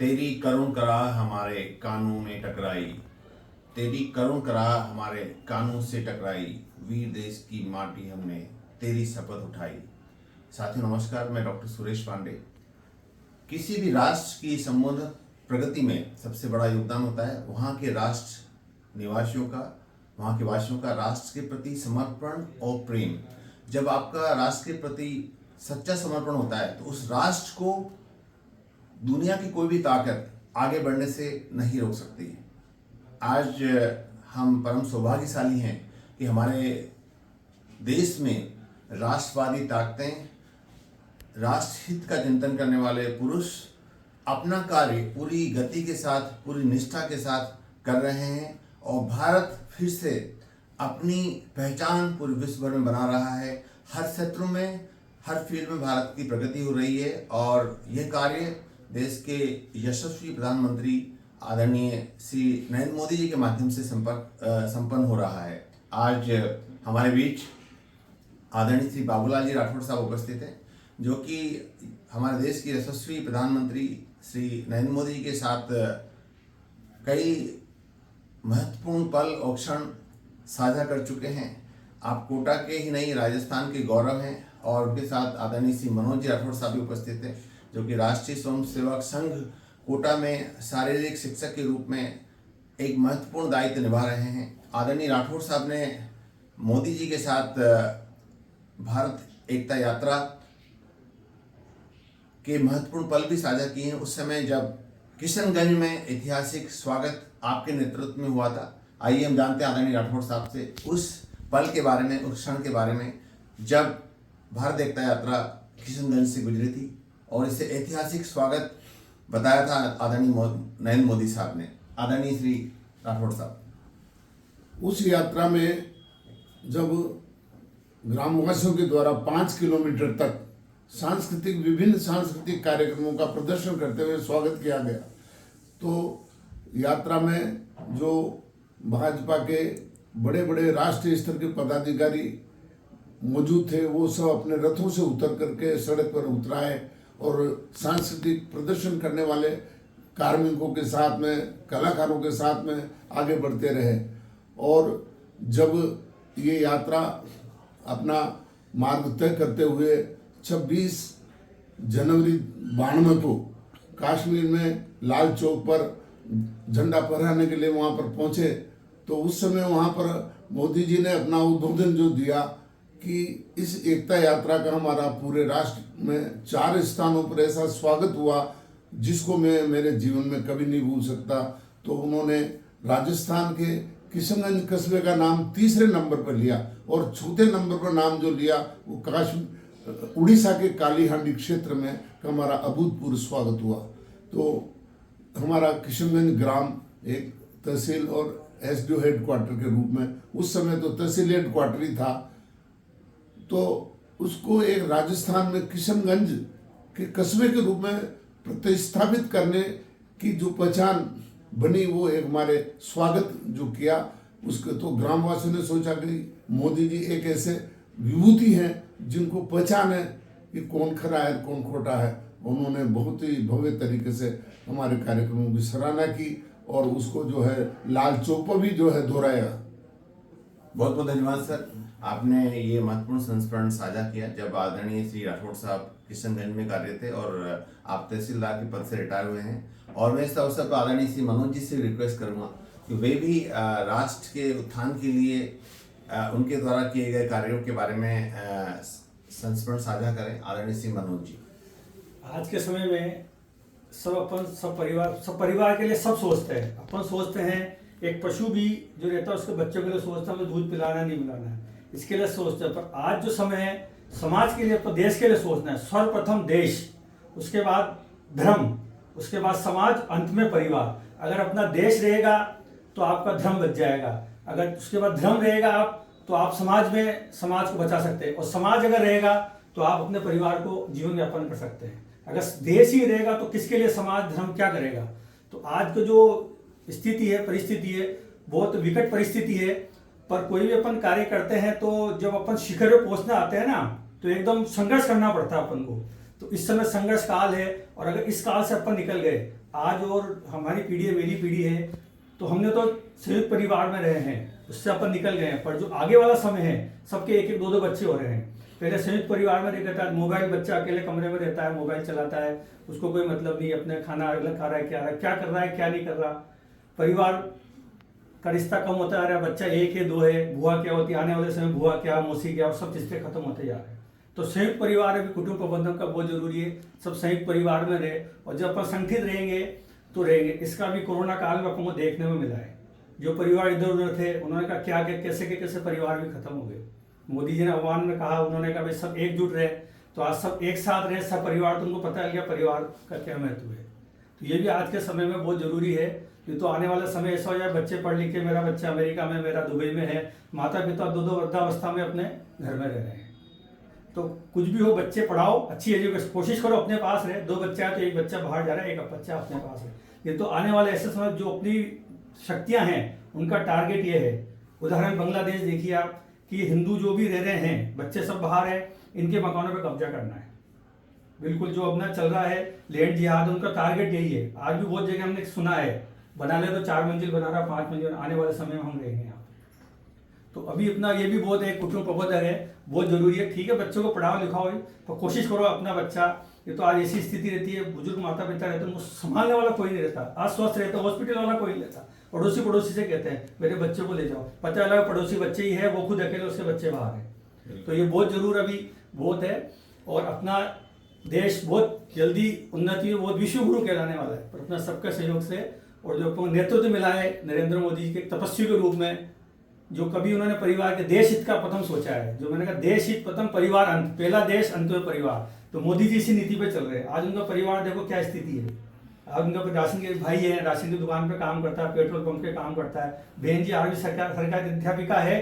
तेरी करुण कराह हमारे कानों में टकराई, तेरी करुण कराह हमारे कानों से टकराई, वीर देश की माटी हमने तेरी शपथ उठाई। साथियों नमस्कार, मैं डॉक्टर सुरेश पांडे। किसी भी राष्ट्र की संबोधित प्रगति में सबसे बड़ा योगदान होता है वहाँ के राष्ट्र निवासियों का, वहाँ के वासियों का राष्ट्र के प्रति समर्पण और प्रेम। जब आपका राष्ट्र के प्रति सच्चा समर्पण होता है तो उस राष्ट्र को दुनिया की कोई भी ताकत आगे बढ़ने से नहीं रोक सकती। आज हम परम सौभाग्यशाली हैं कि हमारे देश में राष्ट्रवादी ताकतें, राष्ट्र हित का चिंतन करने वाले पुरुष अपना कार्य पूरी गति के साथ, पूरी निष्ठा के साथ कर रहे हैं और भारत फिर से अपनी पहचान पूरे विश्व भर में बना रहा है। हर क्षेत्र में, हर फील्ड में भारत की प्रगति हो रही है और यह कार्य देश के यशस्वी प्रधानमंत्री आदरणीय श्री नरेंद्र मोदी जी के माध्यम से संपन्न हो रहा है। आज हमारे बीच आदरणीय श्री बाबूलाल जी राठौड़ साहब उपस्थित हैं, जो कि हमारे देश के यशस्वी प्रधानमंत्री श्री नरेंद्र मोदी जी के साथ कई महत्वपूर्ण पल और क्षण साझा कर चुके हैं। आप कोटा के ही नहीं, राजस्थान के गौरव हैं। और उनके साथ आदरणीय श्री मनोज जी राठौड़ साहब भी उपस्थित हैं, जो कि राष्ट्रीय स्वयंसेवक संघ कोटा में शारीरिक शिक्षक के रूप में एक महत्वपूर्ण दायित्व निभा रहे हैं। आदरणीय राठौड़ साहब ने मोदी जी के साथ भारत एकता यात्रा के महत्वपूर्ण पल भी साझा किए हैं। उस समय जब किशनगंज में ऐतिहासिक स्वागत आपके नेतृत्व में हुआ था। आइए हम जानते हैं आदरणीय राठौड़ साहब से उस पल के बारे में, उस क्षण के बारे में जब भारत एकता यात्रा किशनगंज से गुजरी थी और इसे ऐतिहासिक स्वागत बताया था आदरणीय नरेंद्र मोदी साहब ने। आदरणीय श्री राठौड़ साहब, उस यात्रा में जब ग्रामवासियों के द्वारा 5 किलोमीटर तक विभिन्न सांस्कृतिक कार्यक्रमों का प्रदर्शन करते हुए स्वागत किया गया, तो यात्रा में जो भाजपा के बड़े बड़े राष्ट्रीय स्तर के पदाधिकारी मौजूद थे, वो सब अपने रथों से उतर करके सड़क पर उतराए और सांस्कृतिक प्रदर्शन करने वाले कार्मिकों के साथ में, कलाकारों के साथ में आगे बढ़ते रहे। और जब ये यात्रा अपना मार्ग तय करते हुए 26 जनवरी 92 को कश्मीर में लाल चौक पर झंडा फहराने के लिए वहाँ पर पहुँचे, तो उस समय वहाँ पर मोदी जी ने अपना उद्बोधन जो दिया कि इस एकता यात्रा का हमारा पूरे राष्ट्र में 4 स्थानों पर ऐसा स्वागत हुआ जिसको मैं मेरे जीवन में कभी नहीं भूल सकता। तो उन्होंने राजस्थान के किशनगंज कस्बे का नाम तीसरे नंबर पर लिया और चौथे नंबर पर नाम जो लिया वो उड़ीसा के कालीहांडी क्षेत्र में हमारा अभूतपूर्व स्वागत हुआ। तो हमारा किशनगंज ग्राम एक तहसील और एसडीओ हेडक्वार्टर के रूप में, उस समय तो तहसील हेडक्वार्टर ही था, तो उसको एक राजस्थान में किशनगंज के कस्बे के रूप में प्रतिस्थापित करने की जो पहचान बनी, वो एक हमारे स्वागत जो किया उसके, तो ग्रामवासियों ने सोचा कि मोदी जी एक ऐसे विभूति हैं जिनको पहचान है कि कौन खरा है कौन खोटा है। उन्होंने बहुत ही भव्य तरीके से हमारे कार्यक्रमों की सराहना की और उसको जो है लाल चौक पर भी जो है दोहराया। बहुत बहुत धन्यवाद सर, आपने ये महत्वपूर्ण संस्मरण साझा किया जब आदरणीय श्री राठौड़ साहब किशनगंज में कार्यरत थे और आप तहसीलदार के पद से रिटायर हुए हैं। और मैं इस अवसर पर आदरणीय श्री मनोज जी से रिक्वेस्ट करूंगा कि वे भी राष्ट्र के उत्थान के लिए उनके द्वारा किए गए कार्यों के बारे में संस्मरण साझा करें। आदरणीय श्री मनोज जी, आज के समय में सब परिवार के लिए सब सोचते हैं। अपन सोचते हैं, एक पशु भी जो रहता है उसके बच्चों के लिए सोचता है हमें दूध पिलाना नहीं पिलाना है, इसके लिए सोचते हैं। पर आज जो समय है समाज के लिए, अपने देश के लिए सोचना है। सर्वप्रथम देश, उसके बाद धर्म, उसके बाद समाज, अंत में परिवार। अगर अपना देश रहेगा तो आपका धर्म बच जाएगा, अगर उसके बाद धर्म रहेगा आप तो आप समाज को बचा सकते हैं, और समाज अगर रहेगा तो आप अपने परिवार को जीवन यापन कर सकते हैं। अगर देश ही रहेगा तो किसके लिए समाज धर्म क्या करेगा। तो आज का जो स्थिति है, परिस्थिति है, बहुत विकट परिस्थिति है। पर कोई भी अपन कार्य करते हैं तो जब अपन शिखर पे पहुंचना आते हैं ना, तो एकदम संघर्ष करना पड़ता है अपन को। तो इस समय संघर्ष काल है, और अगर इस काल से अपन निकल गए आज, और हमारी पीढ़ी है, मेरी पीढ़ी है, तो हमने तो संयुक्त परिवार में रहे हैं, उससे अपन निकल गए हैं। पर जो आगे वाला समय है, सबके एक एक दो दो बच्चे हो रहे हैं। पहले संयुक्त परिवार में रहता है, मोबाइल, बच्चा अकेले कमरे में रहता है, मोबाइल चलाता है, उसको कोई मतलब नहीं, अपने खाना अलग खा रहा है, क्या कर रहा है, क्या नहीं कर रहा। परिवार का रिश्ता कम होता जा रहा है, बच्चा एक है, दो है, बुआ क्या होती है, आने वाले समय बुआ क्या, मौसी क्या, और सब रिश्ते खत्म होते जा रहे हैं। तो संयुक्त परिवार है, कुटुंब प्रबंधन का बहुत जरूरी है, सब संयुक्त परिवार में रहे, और जब अपन संगठित रहेंगे तो रहेंगे। इसका भी कोरोना काल में अपन को देखने में मिला है। जो परिवार इधर उधर थे, उन्होंने कहा क्या कैसे परिवार भी खत्म हो गए। मोदी जी ने आह्वान में कहा, उन्होंने कहा भाई सब एकजुट रहे, तो आज सब एक साथ रहे, सब परिवार, तुमको पता है क्या परिवार का क्या महत्व है। तो ये भी आज के समय में बहुत जरूरी है। ये तो आने वाला समय ऐसा हो जाए, बच्चे पढ़ लिख के, मेरा बच्चा अमेरिका में, मेरा दुबई में है, माता पिता दो वृद्धावस्था में अपने घर में रह रहे हैं। तो कुछ भी हो, बच्चे पढ़ाओ, अच्छी एजुकेशन, कोशिश करो अपने पास रहे। 2 बच्चा है तो एक बच्चा बाहर जा रहा है, एक बच्चा अपने पास है। ये तो आने वाले ऐसे समय जो अपनी शक्तियां हैं उनका टारगेट ये है। उदाहरण बांग्लादेश देखिए आप, कि हिंदू जो भी रह रहे हैं, बच्चे सब बाहर हैं, इनके मकानों पर कब्जा करना है। बिल्कुल जो अपना चल रहा है लैंड जिहाद, उनका टारगेट यही है। आज भी बहुत जगह हमने सुना है, बना ले तो 4 मंजिल बना रहा, 5 मंजिल, आने वाले समय में हम रहेंगे यहाँ। तो अभी अपना ये भी बहुत है, कुटुंब प्रबंधन है, बहुत जरूरी है। ठीक है, बच्चों को पढ़ाओ लिखाओ, तो कोशिश करो अपना बच्चा, ये तो आज ऐसी स्थिति रहती है, बुजुर्ग माता पिता रहते हैं, उनको संभालने वाला कोई नहीं रहता। आज स्वस्थ रहता, हॉस्पिटल वाला कोई नहीं रहता, पड़ोसी से कहते हैं मेरे बच्चे को ले जाओ, पता लगा पड़ोसी बच्चे ही है, वो खुद अकेले, उसके बच्चे बाहर हैं। तो ये बहुत जरूर अभी बहुत है, और अपना देश बहुत जल्दी उन्नति, बहुत विश्व गुरु कहलाने वाला है, पर अपना सबका सहयोग से, और जो अपना नेतृत्व मिला है नरेंद्र मोदी जी के तपस्वी के रूप में, जो कभी उन्होंने परिवार के देश हित का प्रथम सोचा है, जो मैंने कहा देश हित प्रथम, परिवार अंत, पहला देश अंत में परिवार। तो मोदी जी इसी नीति पे चल रहे हैं। आज उनका परिवार देखो क्या स्थिति है। आज उनका राशन के भाई है, राशन की दुकान पे काम करता है, पेट्रोल पंप पे काम करता है। बहन जी 8वीं सरकारी अध्यापिका है,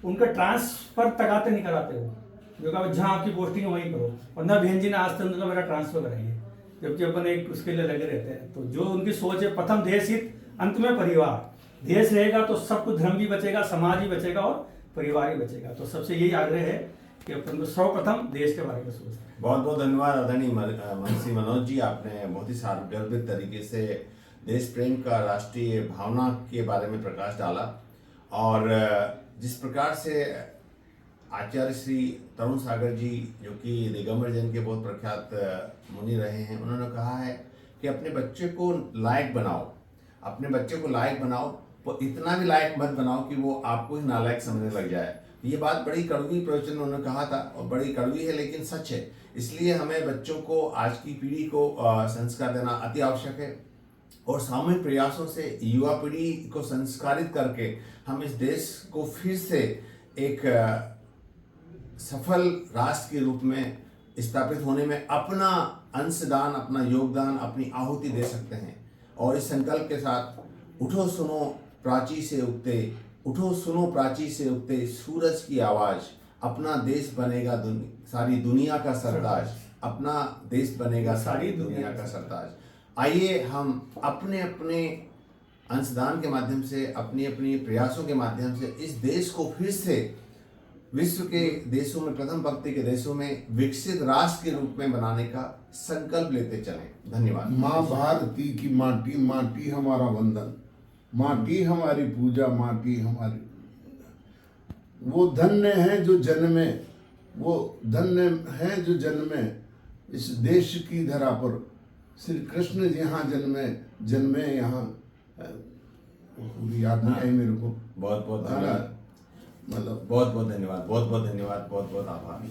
उनका ट्रांसफर तकाते नहीं कराते हो, जो कहा जहाँ आपकी पोस्टिंग है वहीं करो, और ना बहन जी ने आज तक उनका मेरा ट्रांसफर कराइए, जबकि अपन एक उसके लिए लगे रहते हैं। तो जो उनकी सोच है, प्रथम देश हित, अंत में परिवार। देश रहेगा तो सब कुछ, धर्म भी बचेगा, समाज भी बचेगा, और परिवार ही बचेगा। तो सबसे यही आग्रह है कि अपन को सर्वप्रथम देश के बारे में सोचते हैं। बहुत बहुत धन्यवाद आदरणीय मनसी मनोज जी, आपने बहुत ही सारगर्भित तरीके से देश प्रेम का, राष्ट्रीय भावना के बारे में प्रकाश डाला। और जिस प्रकार से आचार्य श्री तरुण सागर जी, जो कि दिगंबर जैन के बहुत प्रख्यात मुनि रहे हैं, उन्होंने कहा है कि अपने बच्चे को लायक बनाओ, अपने बच्चे को लायक बनाओ, वो इतना भी लायक मत बनाओ कि वो आपको ही नालायक समझने लग जाए। ये बात बड़ी कड़वी प्रवचन उन्होंने कहा था, और बड़ी कड़वी है लेकिन सच है। इसलिए हमें बच्चों को, आज की पीढ़ी को संस्कार देना अति आवश्यक है, और सामूहिक प्रयासों से युवा पीढ़ी को संस्कारित करके हम इस देश को फिर से एक सफल राष्ट्र के रूप में स्थापित होने में अपना अंशदान, अपना योगदान, अपनी आहुति दे सकते हैं। और इस संकल्प के साथ उठो सुनो प्राची से उगते, उठो सुनो प्राची से उगते सूरज की आवाज़, अपना देश बनेगा सारी दुनिया का सरताज, अपना देश बनेगा सारी दुनिया का सरताज। आइए हम अपने अपने अंशदान के माध्यम से, अपनी अपनी प्रयासों के माध्यम से इस देश को फिर से विश्व के देशों में, प्रथम पंक्ति के देशों में विकसित राष्ट्र के रूप में बनाने का संकल्प लेते चलें। धन्यवाद। माँ भारती की माटी, माटी हमारा वंदन, माटी हमारी पूजा, माटी हमारी। वो धन्य है जो जन्मे, वो धन्य है जो जन्मे इस देश की धरा पर। श्री कृष्ण यहाँ जन्मे यहाँ, याद नहीं आई मेरे को। बहुत बहुत धन्यवाद, मतलब बहुत बहुत धन्यवाद, बहुत बहुत धन्यवाद, बहुत बहुत आभार।